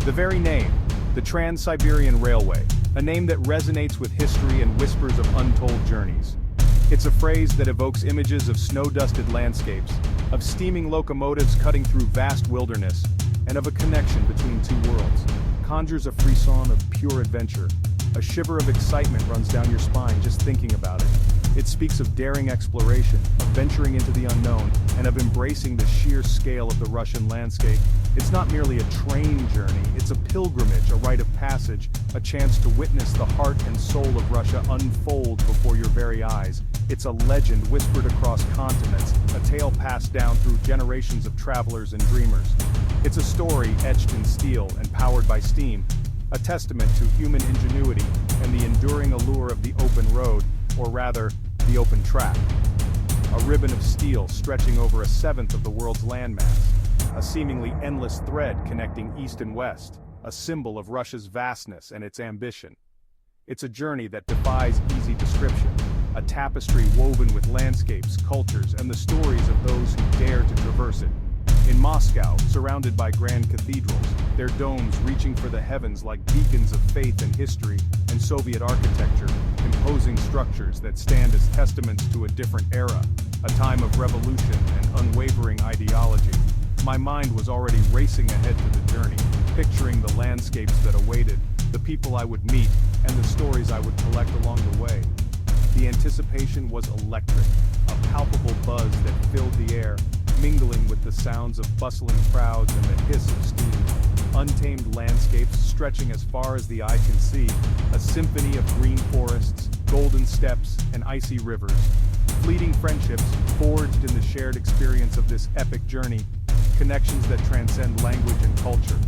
The very name, the Trans-Siberian Railway, a name that resonates with history and whispers of untold journeys. It's a phrase that evokes images of snow-dusted landscapes, of steaming locomotives cutting through vast wilderness, and of a connection between two worlds. Conjures a frisson of pure adventure. A shiver of excitement runs down your spine just thinking about it. It speaks of daring exploration, of venturing into the unknown, and of embracing the sheer scale of the Russian landscape. It's not merely a train journey, it's a pilgrimage, a rite of passage, a chance to witness the heart and soul of Russia unfold before your very eyes. It's a legend whispered across continents, a tale passed down through generations of travelers and dreamers. It's a story etched in steel and powered by steam, a testament to human ingenuity and the enduring allure of the open road, or rather, the open track. A ribbon of steel stretching over a seventh of the world's landmass, a seemingly endless thread connecting east and west, a symbol of Russia's vastness and its ambition. It's a journey that defies easy description, a tapestry woven with landscapes, cultures, and the stories of those who dare to traverse it. In Moscow, surrounded by grand cathedrals, their domes reaching for the heavens like beacons of faith and history, and Soviet architecture, imposing structures that stand as testaments to a different era, a time of revolution and unwavering ideology. My mind was already racing ahead to the journey, picturing the landscapes that awaited, the people I would meet, and the stories I would collect along the way. The anticipation was electric, a palpable buzz that filled the air, mingling with the sounds of bustling crowds and the hiss of steam. Untamed landscapes stretching as far as the eye can see, a symphony of green forests, golden steppes, and icy rivers. Fleeting friendships forged in the shared experience of this epic journey, connections that transcend language and culture.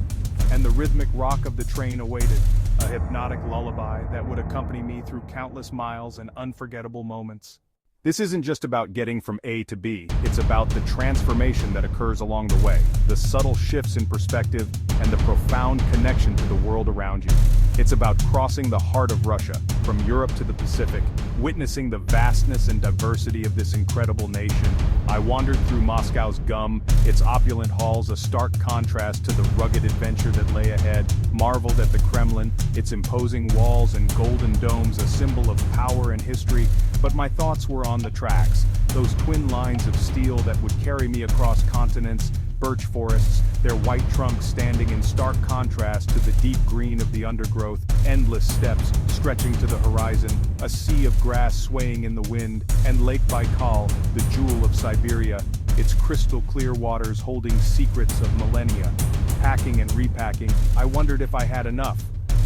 And the rhythmic rock of the train awaited, a hypnotic lullaby that would accompany me through countless miles and unforgettable moments. This isn't just about getting from A to B, it's about the transformation that occurs along the way, the subtle shifts in perspective, and the profound connection to the world around you. It's about crossing the heart of Russia, from Europe to the Pacific, witnessing the vastness and diversity of this incredible nation. I wandered through Moscow's gum, its opulent halls a stark contrast to the rugged adventure that lay ahead, marveled at the Kremlin, its imposing walls and golden domes a symbol of power and history, but my thoughts were on the tracks, those twin lines of steel that would carry me across continents, birch forests, their white trunks standing in stark contrast to the deep green of the undergrowth, endless steppes stretching to the horizon, a sea of grass swaying in the wind, and Lake Baikal, the jewel of Siberia, its crystal clear waters holding secrets of millennia. Packing and repacking, I wondered if I had enough,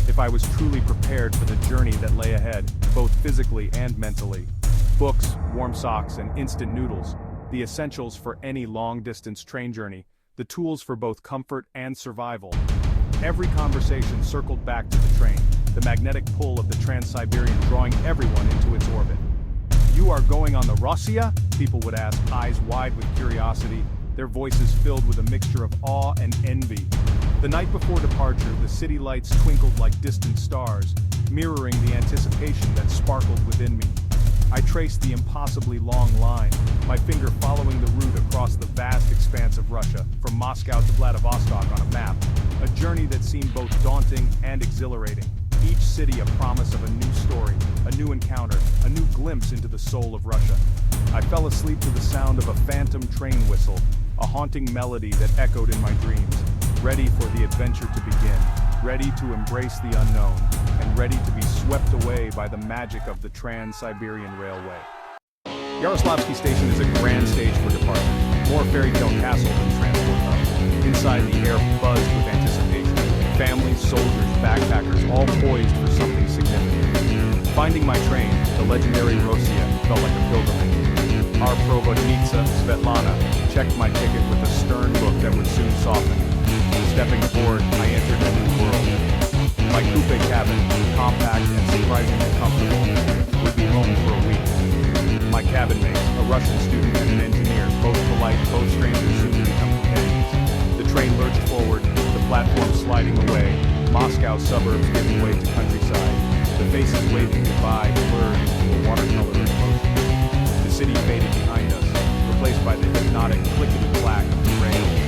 if I was truly prepared for the journey that lay ahead, both physically and mentally. Books, warm socks, and instant noodles, the essentials for any long-distance train journey, the tools for both comfort and survival. Every conversation circled back to the train, the magnetic pull of the Trans-Siberian drawing everyone into its orbit. "You are going on the Rossiya?" people would ask, eyes wide with curiosity, their voices filled with a mixture of awe and envy. The night before departure, the city lights twinkled like distant stars, mirroring the anticipation that sparkled within me. I traced the impossibly long line, my finger following the route across the vast expanse of Russia, from Moscow to Vladivostok on a map, a journey that seemed both daunting and exhilarating. Each city a promise of a new story, a new encounter, a new glimpse into the soul of Russia. I fell asleep to the sound of a phantom train whistle, a haunting melody that echoed in my dreams, ready for the adventure to begin, ready to embrace the unknown, and ready to be swept away by the magic of the Trans-Siberian Railway. Yaroslavsky Station is a grand stage for departure, more fairy tale castle than transport hub. Inside, the air buzzed with anticipation. Families, soldiers, backpackers, all poised for something significant. Finding my train, the legendary Rossiya, felt like a pilgrimage. Our provodnica, Svetlana, checked my ticket with a stern look that would soon soften. Stepping aboard, I entered a new world. My coupe cabin, compact and surprisingly comfortable, would be home for a week. My cabin mate, a Russian student and an engineer, both polite, both strangers soon to become companions. The train lurched forward, the platform sliding away, Moscow suburbs giving way to countryside, the faces waving goodbye blurred into a watercolor of emotion. The city faded behind us, replaced by the hypnotic clickety-clack of the rails.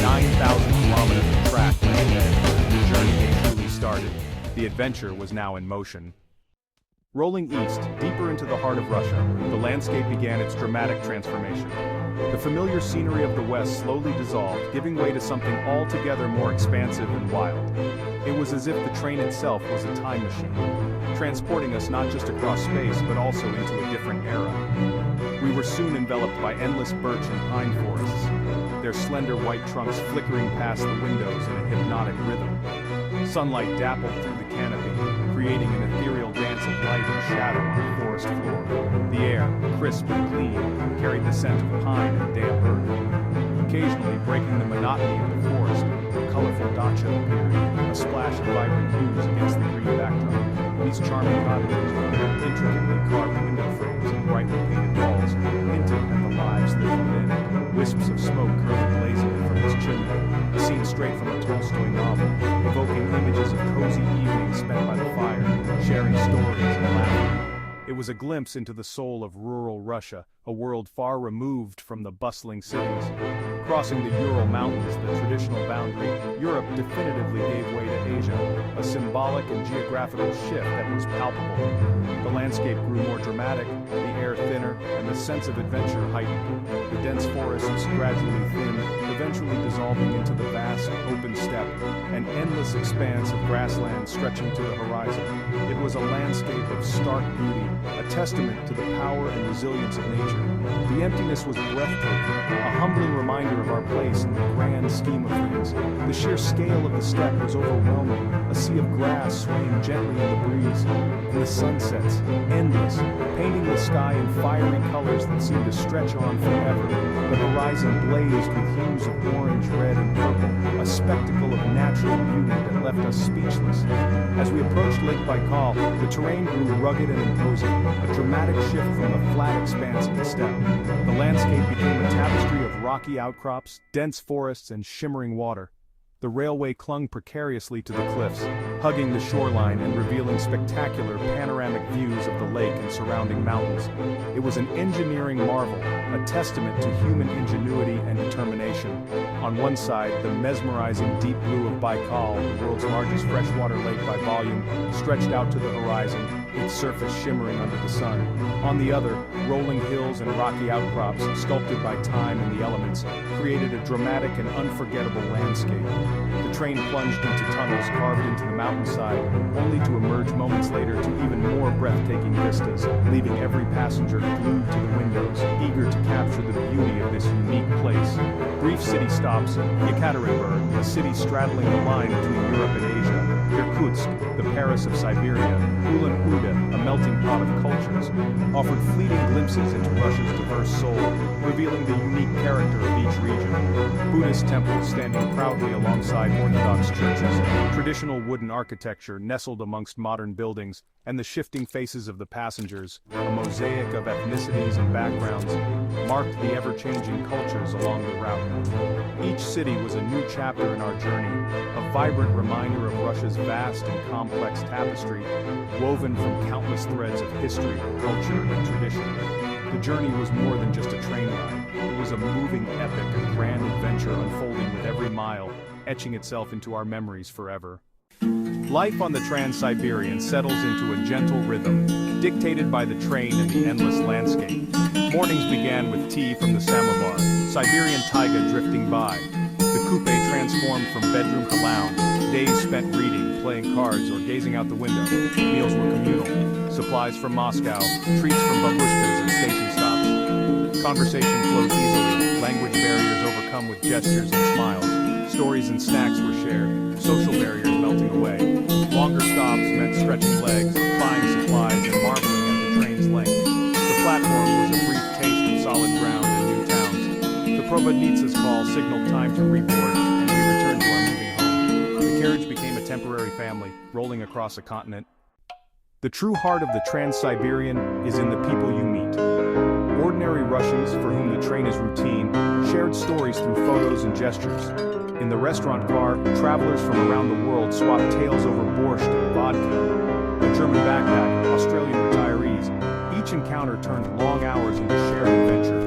9,000 kilometers of track lay ahead. The adventure was now in motion. Rolling east, deeper into the heart of Russia, the landscape began its dramatic transformation. The familiar scenery of the west slowly dissolved, giving way to something altogether more expansive and wild. It was as if the train itself was a time machine, transporting us not just across space but also into a different era. We were soon enveloped by endless birch and pine forests, their slender white trunks flickering past the windows in a hypnotic rhythm. Sunlight dappled through the canopy, creating an ethereal dance of light and shadow on the forest floor. The air, crisp and clean, carried the scent of pine and damp earth. Occasionally breaking the monotony of the forest, a colorful dacha appeared, a splash of vibrant hues against the green backdrop. These charming cottages, with their intricately carved window frames and brightly painted walls, hinted at the lives lived within. Wisps of smoke curling lazily from its chimney, a scene straight from a Tolstoy novel, evoking images of cozy evenings spent by the fire, sharing stories and laughter. It was a glimpse into the soul of rural Russia, a world far removed from the bustling cities. Crossing the Ural Mountains, the traditional boundary, Europe definitively gave way to Asia, a symbolic and geographical shift that was palpable. The landscape grew more dramatic, the air thinner, and the sense of adventure heightened. The dense forests gradually thinned, eventually dissolving into the vast, open steppe, an endless expanse of grassland stretching to the horizon. It was a landscape of stark beauty, a testament to the power and resilience of nature. The emptiness was breathtaking, a humbling reminder of our place in the grand scheme of things. The sheer scale of the steppe was overwhelming, a sea of grass swaying gently in the breeze, and the sunsets, endless, painting the sky in fiery colors that seemed to stretch on forever. The horizon blazed with hues of orange, red, and purple, a spectacle of natural beauty that left us speechless. As we approached Lake Baikal, the terrain grew rugged and imposing, a dramatic shift from the flat expanse of the steppe. The landscape became a tapestry of rocky outcrops, dense forests, and shimmering water. The railway clung precariously to the cliffs, hugging the shoreline and revealing spectacular panoramic views of the lake and surrounding mountains. It was an engineering marvel, a testament to human ingenuity and determination. On one side, the mesmerizing deep blue of Baikal, the world's largest freshwater lake by volume, stretched out to the horizon, its surface shimmering under the sun. On the other, rolling hills and rocky outcrops, sculpted by time and the elements, created a dramatic and unforgettable landscape. The train plunged into tunnels carved into the mountainside, only to emerge moments later to even more breathtaking vistas, leaving every passenger glued to the windows, eager to capture the beauty of this unique place. Brief city stops: Yekaterinburg, a city straddling the line between Europe and Asia; Irkutsk, the Paris of Siberia; Ulan-Ude, a melting pot of cultures, offered fleeting glimpses into Russia's diverse soul, revealing the unique character of each region. Buddhist temples standing proudly alongside Orthodox churches, traditional wooden architecture nestled amongst modern buildings, and the shifting faces of the passengers, a mosaic of ethnicities and backgrounds, marked the ever-changing cultures along the route. Each city was a new chapter in our journey, a vibrant reminder of Russia's vast and complex tapestry, woven from countless threads of history, culture, and tradition. The journey was more than just a train ride. It was a moving epic, a grand adventure unfolding with every mile, etching itself into our memories forever. Life on the Trans-Siberian settles into a gentle rhythm, dictated by the train and the endless landscape. Mornings began with tea from the samovar, Siberian taiga drifting by. The coupe transformed from bedroom to lounge, days spent reading, playing cards, or gazing out the window. Meals were communal, supplies from Moscow, treats from babushkas and station stops. Conversation flowed easily, language barriers overcome with gestures and smiles. Stories and snacks were shared, social barriers melting away. Longer stops meant stretching legs, buying supplies, and marveling at the train's length. The platform was a brief taste of solid ground and new towns. The Provodnitsa's call signaled time to reboard, and we returned to our moving home. The carriage became a temporary family, rolling across a continent. The true heart of the Trans-Siberian is in the people you meet. Ordinary Russians, for whom the train is routine, shared stories through photos and gestures. In the restaurant car, travelers from around the world swapped tales over borscht and vodka. A German backpack, Australian retirees, each encounter turned long hours into shared adventure.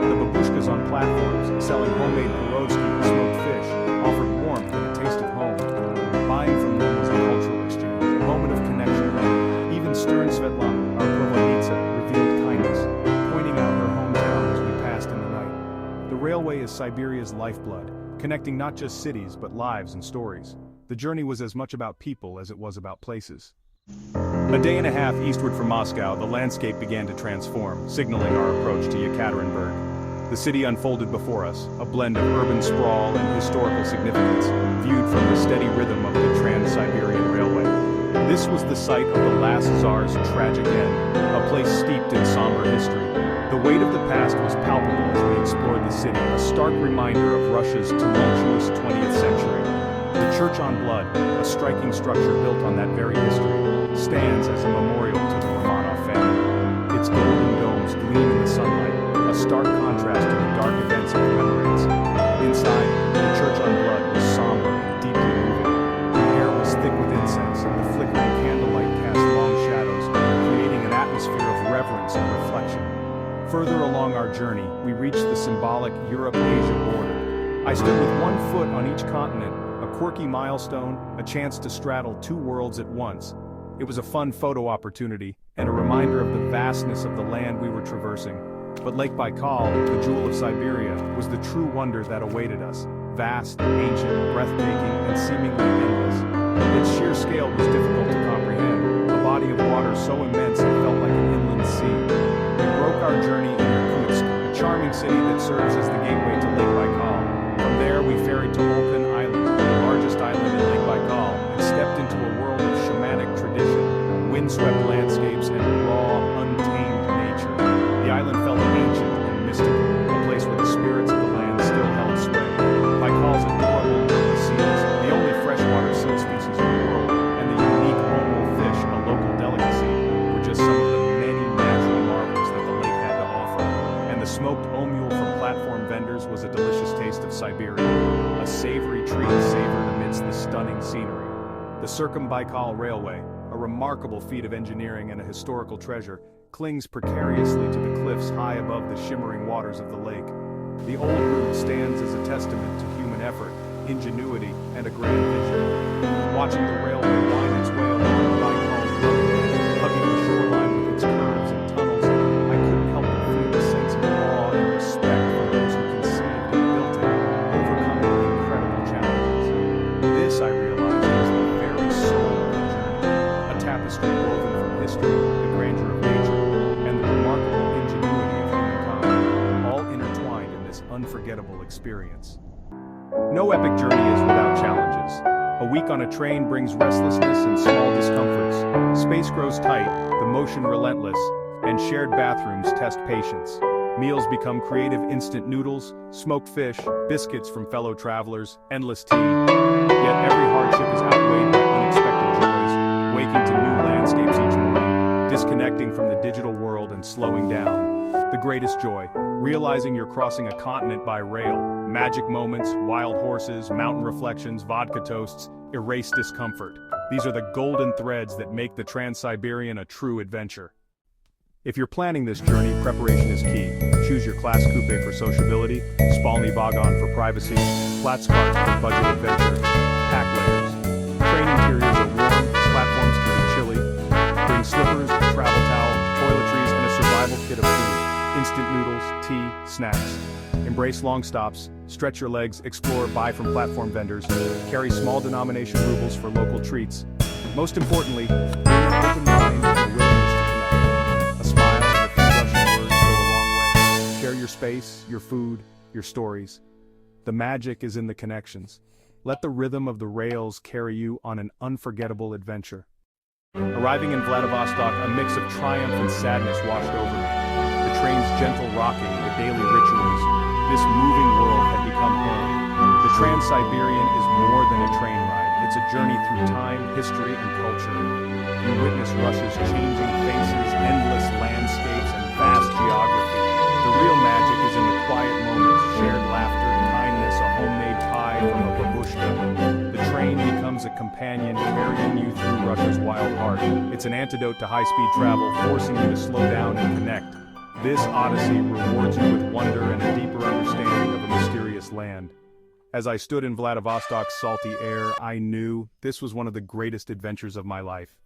The babushkas on platforms, selling homemade pierogi and smoked fish, offered warmth and a taste of home. Buying from them was a cultural exchange, Siberia's lifeblood, connecting not just cities but lives and stories. The journey was as much about people as it was about places. A day and a half eastward from Moscow, the landscape began to transform, signaling our approach to Yekaterinburg. The city unfolded before us, a blend of urban sprawl and historical significance, viewed from the steady rhythm of the Trans-Siberian Railway. This was the site of the last Tsar's tragic end, a place steeped in somber history. The weight of the past was palpable as we explored the city, a stark reminder of Russia's tumultuous 20th century. The Church on Blood, a striking structure built on that very history, stands as a memorial to the Romanov family. Its golden domes gleam in the sunlight, a stark contrast to the dark events it commemorates. Inside, the Church on Blood was somber and deeply moving. The air was thick with incense, and the flickering candlelight cast long shadows, creating an atmosphere of reverence and reflection. Further along our journey, we reached the symbolic Europe-Asia border. I stood with one foot on each continent, a quirky milestone, a chance to straddle two worlds at once. It was a fun photo opportunity, and a reminder of the vastness of the land we were traversing. But Lake Baikal, the jewel of Siberia, was the true wonder that awaited us. Vast, ancient, breathtaking, and seemingly endless. Its sheer scale was difficult to comprehend, a body of water so immense it felt like an inland sea. We broke our journey in Irkutsk, a charming city that serves as the gateway to Lake Baikal. From there we ferried to Olpin Island, the largest island in Lake Baikal, and stepped into a world of shamanic tradition, windswept landscapes, and raw, untamed nature. The island felt ancient and mystical, a place where the spirits of the land still held sway. Baikal's adorable turtle seals, the only freshwater seal species in the world, and the unique omal fish, a local delicacy, were just some of the many natural marvels that the lake had to offer. And the smoked omul from platform vendors was a delicious taste of Siberia, a savory treat savored amidst the stunning scenery. The Circumbaikal Railway, a remarkable feat of engineering and a historical treasure, clings precariously to the cliffs high above the shimmering waters of the lake. The old route stands as a testament to human effort, ingenuity, and a grand vision. Watching the railway wind its way along the Baikal's rugged edge, hugging the shoreline with its curves and tunnels, I couldn't help but feel a sense of awe and respect for those who conceived and built it, overcoming incredible challenges. This, I realized, was the very soul of the journey, a tapestry woven from history, the grandeur of nature, and the remarkable ingenuity of humankind, all intertwined in this unforgettable experience. No epic journey is without challenges. A week on a train brings restlessness and small discomforts. Space grows tight, the motion relentless, and shared bathrooms test patience. Meals become creative instant noodles, smoked fish, biscuits from fellow travelers, endless tea. Yet every hardship is outweighed by unexpected joys, waking to new landscapes each morning, disconnecting from the digital world and slowing down. The greatest joy, realizing you're crossing a continent by rail. Magic moments, wild horses, mountain reflections, vodka toasts, erase discomfort. These are the golden threads that make the Trans-Siberian a true adventure. If you're planning this journey, preparation is key. Choose your class coupe for sociability, Spalny Vagon for privacy, Platskart for budget adventure. Pack layers. Train interiors are warm, platforms can be chilly. Bring slippers, a travel towel, toiletries, and a survival kit of food. Instant noodles, tea, snacks. Embrace long stops, stretch your legs, explore, buy from platform vendors, carry small denomination rubles for local treats. Most importantly, bring an open mind and a willingness to connect. A smile and a few blushing words go a long way. Share your space, your food, your stories. The magic is in the connections. Let the rhythm of the rails carry you on an unforgettable adventure. Arriving in Vladivostok, a mix of triumph and sadness washed over me. The train's gentle rocking, the daily rituals. This moving world had become home. The Trans-Siberian is more than a train ride. It's a journey through time, history, and culture. You witness Russia's changing faces, endless landscapes, and vast geography. The real magic is in the quiet moments, shared laughter, kindness, a homemade pie from a babushka. The train becomes a companion, carrying you through Russia's wild heart. It's an antidote to high-speed travel, forcing you to slow down and connect. This odyssey rewards you with wonder and a deeper understanding of a mysterious land. As I stood in Vladivostok's salty air, I knew this was one of the greatest adventures of my life.